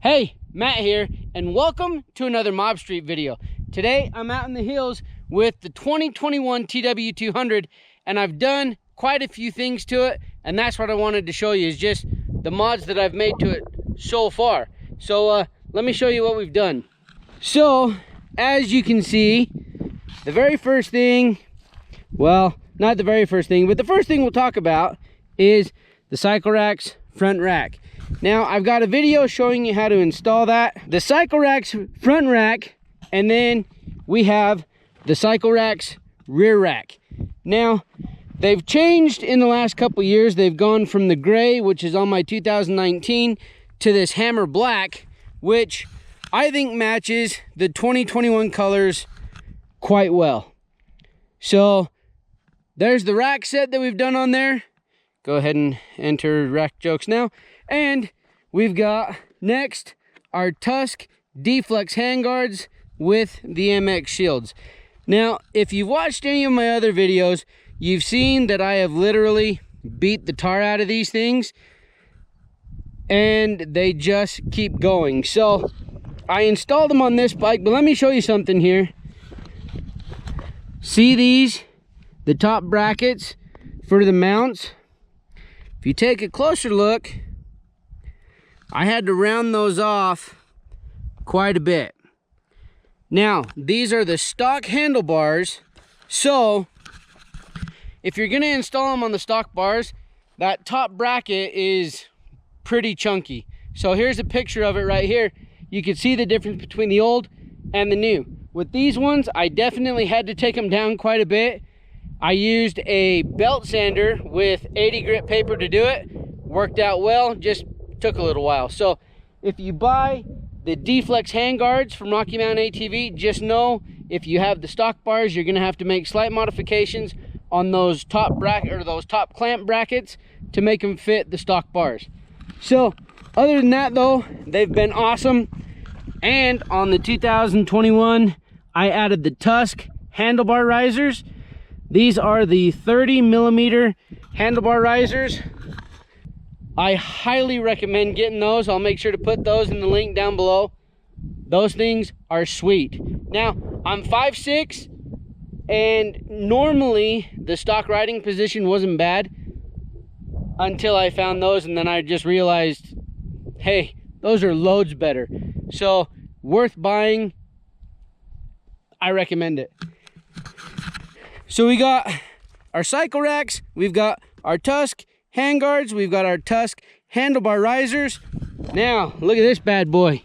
Hey, Matt here, and welcome to another Mob Street video. Today, I'm out in the hills with the 2021 TW200, and I've done quite a few things to it, and that's what I wanted to show you, is just the mods that I've made to it so far. So, let me show you what we've done. So, as you can see, the very first thing, well, not the very first thing, but the first thing we'll talk about is the Cycle Rack's front rack. Now, I've got a video showing you how to install that. The Cycle Rack's front rack, and then we have the Cycle Rack's rear rack. Now, they've changed in the last couple years. They've gone from the gray, which is on my 2019, to this hammer black, which I think matches the 2021 colors quite well. So, there's the rack set that we've done on there. Go ahead and enter rack jokes now. And we've got next our Tusk D-Flex handguards with the MX shields. Now, if you've watched any of my other videos, you've seen that I have literally beat the tar out of these things and they just keep going. So I installed them on this bike, but let me show you something here. See these? The top brackets for the mounts. If you take a closer look, I had to round those off quite a bit. Now, these are the stock handlebars, so if you're gonna install them on the stock bars, that top bracket is pretty chunky. So here's a picture of it right here. You can see the difference between the old and the new. With these ones, I definitely had to take them down quite a bit. I used a belt sander with 80 grit paper to do it. Worked out well, just took a little while. So if you buy the D-Flex handguards from Rocky Mountain ATV, just know if you have the stock bars, you're gonna have to make slight modifications on those top bracket or those top clamp brackets to make them fit the stock bars. So other than that though, they've been awesome. And on the 2021, I added the Tusk handlebar risers. These are the 30 millimeter handlebar risers. I highly recommend getting those. I'll make sure to put those in the link down below. Those things are sweet. Now, I'm 5'6", and normally the stock riding position wasn't bad until I found those, and then I just realized, hey, those are loads better. So, worth buying. I recommend it. So we got our cycle racks, we've got our Tusk handguards, we've got our Tusk handlebar risers. Now, look at this bad boy.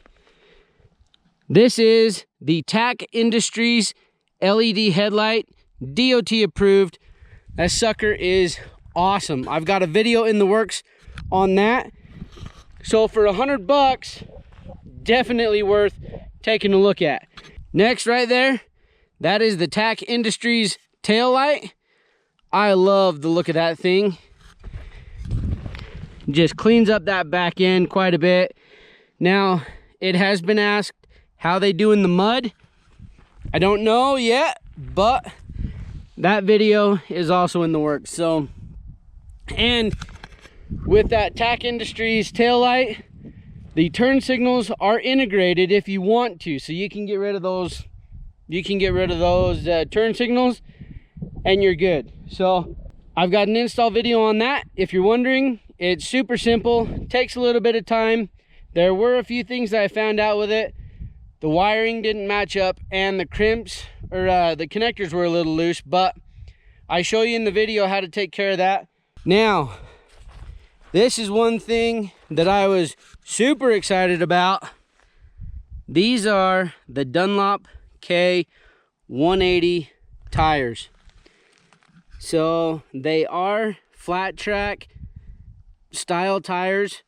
This is the TAC Industries LED headlight, DOT approved. That sucker is awesome. I've got a video in the works on that. So for $100, definitely worth taking a look at. Next right there, that is the TAC Industries tail light. I love the look of that thing. Just cleans up that back end quite a bit. Now, it has been asked how they do in the mud. I don't know yet, but that video is also in the works. So, and with that TAC Industries tail light, the turn signals are integrated if you want to. So you can get rid of those. You can get rid of those turn signals and you're good. So I've got an install video on that. If you're wondering, it's super simple, takes a little bit of time. There were a few things that I found out with it. The wiring didn't match up and the crimps or the connectors were a little loose, but I show you in the video how to take care of that. Now, this is one thing that I was super excited about. These are the Dunlop K180 tires. So they are flat track style tires,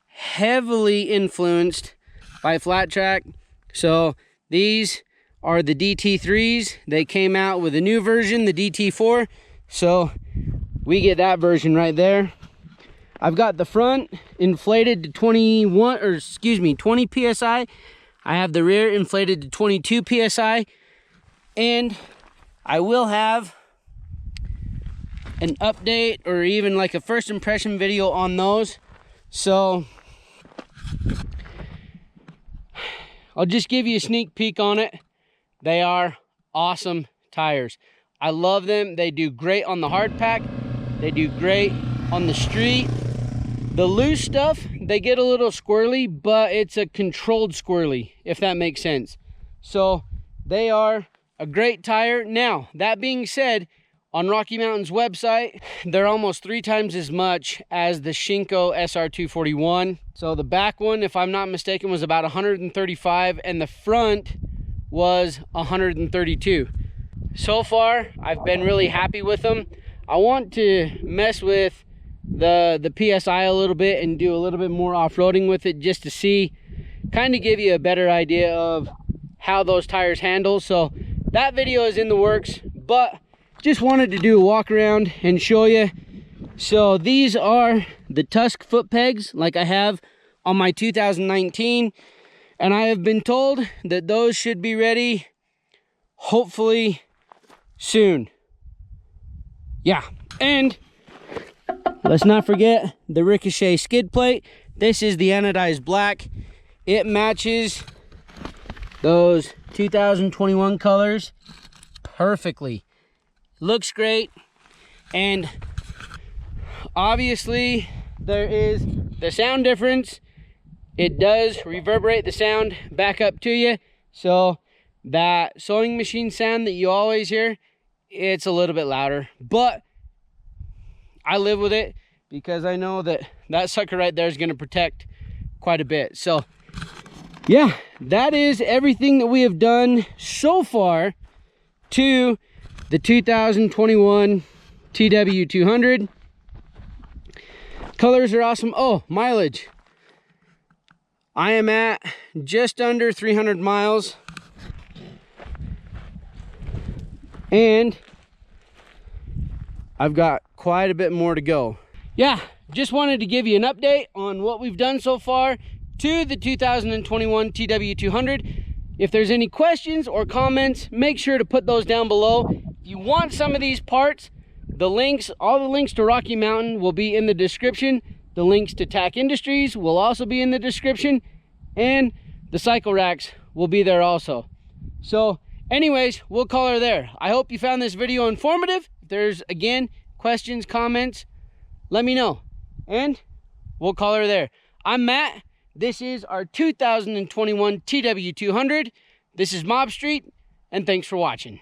heavily influenced by flat track. So these are the DT3s. They came out with a new version, the DT4. So we get that version right there. I've got the front inflated to 20 PSI. I have the rear inflated to 22 PSI. And I will have an update or even like a first impression video on those. So I'll just give you a sneak peek on it. They are awesome tires. I love them. They do great on the hard pack. They do great on the street. The loose stuff, they get a little squirrely, but it's a controlled squirrely, if that makes sense. So they are a great tire. Now, that being said, on Rocky Mountain's website, they're almost 3 times as much as the Shinko SR241. So the back one, if I'm not mistaken, was about 135, and the front was 132. So far, I've been really happy with them. I want to mess with the PSI a little bit and do a little bit more off-roading with it, just to see, kind of give you a better idea of how those tires handle. So that video is in the works, but just wanted to do a walk around and show you. So these are the Tusk foot pegs like I have on my 2019, and I have been told that those should be ready hopefully soon. Yeah, and let's not forget the Ricochet skid plate. This is the anodized black. It matches those 2021 colors perfectly. Looks great. And obviously there is the sound difference. It does reverberate the sound back up to you. So that sewing machine sound that you always hear, it's a little bit louder, but I live with it because I know that that sucker right there is going to protect quite a bit. So yeah, that is everything that we have done so far to the 2021 TW200. Colors are awesome. Oh, mileage. I am at just under 300 miles. And I've got quite a bit more to go. Yeah, just wanted to give you an update on what we've done so far to the 2021 TW200. If there's any questions or comments, make sure to put those down below. If you want some of these parts, the links, all the links to Rocky Mountain will be in the description. The links to TAC Industries will also be in the description, and the cycle racks will be there also. So anyways, we'll call her there. I hope you found this video informative. If there's, again, questions, comments, let me know, and we'll call her there. I'm Matt. This is our 2021 TW200. This is Mob Street, and thanks for watching.